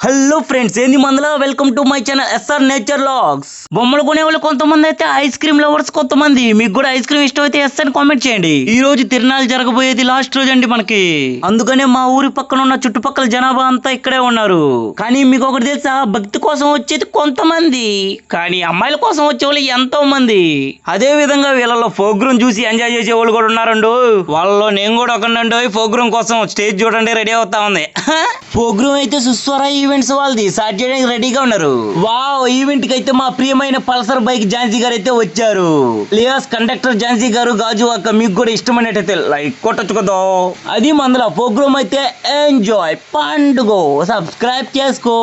Hello friends, ఏంది మందులో welcome to my channel SR nature logs. బొమ్మలు కొనే వాళ్ళు కొంతమంది అయితే ఐస్ క్రీమ్ లవర్స్ కొంతమంది. మీకు కూడా ఐస్ క్రీమ్ ఇష్టం అయితే ఎస్ అని కామెంట్ చేయండి. ఈ రోజు తిరునాళ్ళు జరగబోయేది లాస్ట్ రోజు అండి మనకి. అందుకనే మా ఊరి పక్కన ఉన్న చుట్టుపక్కల జనాభా అంతా ఇక్కడే ఉన్నారు. కానీ మీకు ఒకటి తెలుసా, భక్తి కోసం వచ్చేది కొంతమంది, కానీ అమ్మాయిల కోసం వచ్చే వాళ్ళు ఎంతో మంది. అదే విధంగా వీళ్ళలో ప్రోగ్రామ్ చూసి ఎంజాయ్ చేసే వాళ్ళు కూడా ఉన్నారండు. వాళ్ళలో నేను కూడా ఒకనండి. ప్రోగ్రామ్ కోసం స్టేజ్ చూడండి రెడీ అవుతా ఉంది. ప్రోగ్రామ్ అయితే సుస్వర ఈవెంట్స్ వాళ్ళది స్టార్ట్ చేయడానికి రెడీగా ఉన్నారు. వావ్, ఈవెంట్ కి అయితే మా ప్రియమైన పల్సర్ బైక్ ఝాన్సీ గారు అయితే వచ్చారు. లియాస్ కండక్టర్ ఝాన్సీ గారు గాజు అక్క, మీకు కూడా ఇష్టమైనట్టయితే లైక్ కొట్టచ్చు కదా. అది మందుల ప్రోగ్రామ్ అయితే ఎంజాయ్ పండుగ. సబ్స్క్రైబ్ చేసుకో.